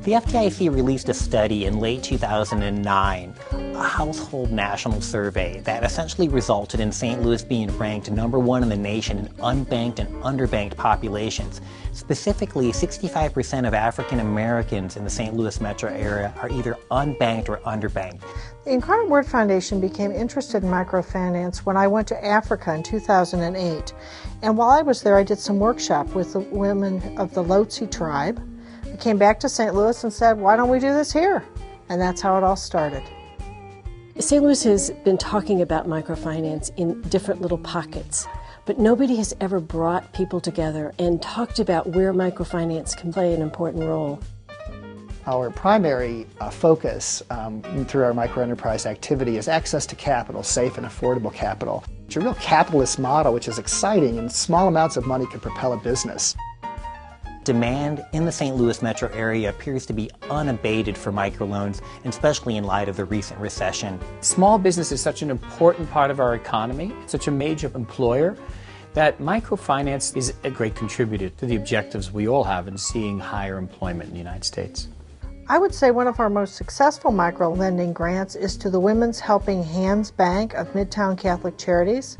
The FDIC released a study in late 2009, a household national survey that essentially resulted in St. Louis being ranked #1 in the nation in unbanked and underbanked populations. Specifically, 65% of African Americans in the St. Louis metro area are either unbanked or underbanked. The Incarnate Word Foundation became interested in microfinance when I went to Africa in 2008. And while I was there, I did some workshop with the women of the Lotse tribe. I came back to St. Louis and said, why don't we do this here? And that's how it all started. St. Louis has been talking about microfinance in different little pockets, but nobody has ever brought people together and talked about where microfinance can play an important role. Our primary focus through our microenterprise activity is access to capital, safe and affordable capital. It's a real capitalist model, which is exciting, and small amounts of money can propel a business. Demand in the St. Louis metro area appears to be unabated for microloans, especially in light of the recent recession. Small business is such an important part of our economy, such a major employer, that microfinance is a great contributor to the objectives we all have in seeing higher employment in the United States. I would say one of our most successful micro-lending grants is to the Women's Helping Hands Bank of Midtown Catholic Charities.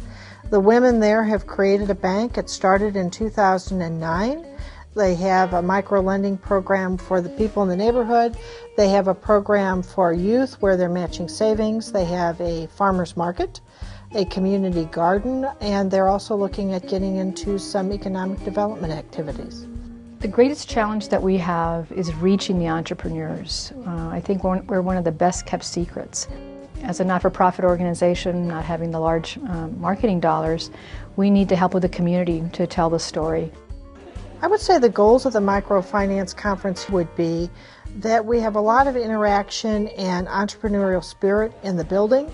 The women there have created a bank. It started in 2009. They have a micro-lending program for the people in the neighborhood. They have a program for youth where they're matching savings. They have a farmer's market, a community garden, and they're also looking at getting into some economic development activities. The greatest challenge that we have is reaching the entrepreneurs. I think we're one of the best kept secrets. As a not-for-profit organization, not having the large marketing dollars, we need to help with the community to tell the story. I would say the goals of the Microfinance Conference would be that we have a lot of interaction and entrepreneurial spirit in the building.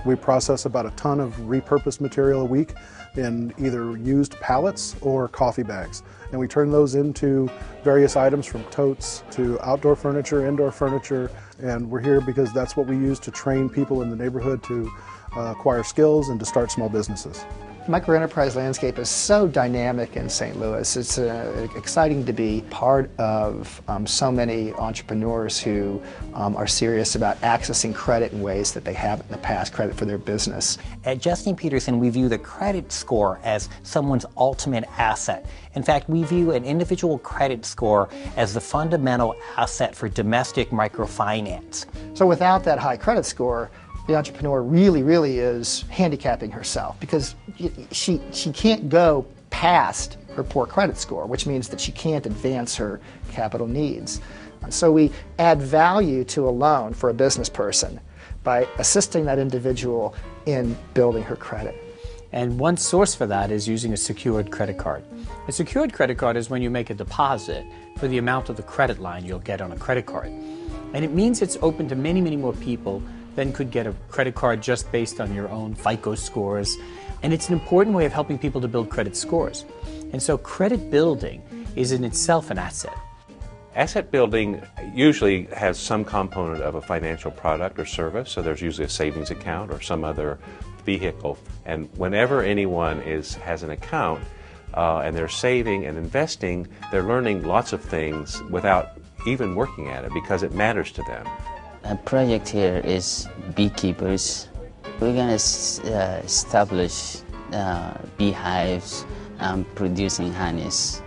We process about a ton of repurposed material a week in either used pallets or coffee bags. And we turn those into various items from totes to outdoor furniture, indoor furniture. And we're here because that's what we use to train people in the neighborhood to acquire skills and to start small businesses. The microenterprise landscape is so dynamic in St. Louis. It's exciting to be part of so many entrepreneurs who are serious about accessing credit in ways that they haven't in the past, credit for their business. At Justine Peterson, we view the credit score as someone's ultimate asset. In fact, we view an individual credit score as the fundamental asset for domestic microfinance. So without that high credit score, the entrepreneur really is handicapping herself because she can't go past her poor credit score, which means that she can't advance her capital needs. So we add value to a loan for a business person by assisting that individual in building her credit. And one source for that is using a secured credit card. A secured credit card is when you make a deposit for the amount of the credit line you'll get on a credit card. And it means it's open to many more people than could get a credit card just based on your own FICO scores. And it's an important way of helping people to build credit scores. And so credit building is in itself an asset. Asset building usually has some component of a financial product or service, so there's usually a savings account or some other vehicle. And whenever anyone has an account and they're saving and investing, they're learning lots of things without even working at it because it matters to them. Our project here is beekeepers. We're going to establish beehives producing honeys.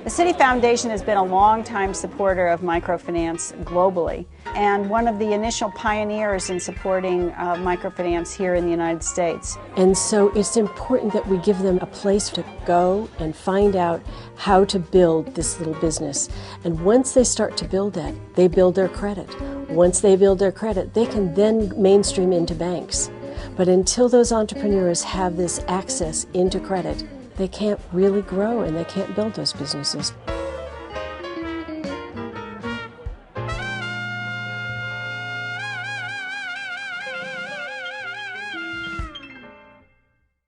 The Citi Foundation has been a long-time supporter of microfinance globally and one of the initial pioneers in supporting microfinance here in the United States. And so it's important that we give them a place to go and find out how to build this little business. And once they start to build that, they build their credit. Once they build their credit, they can then mainstream into banks. But until those entrepreneurs have this access into credit, they can't really grow and they can't build those businesses.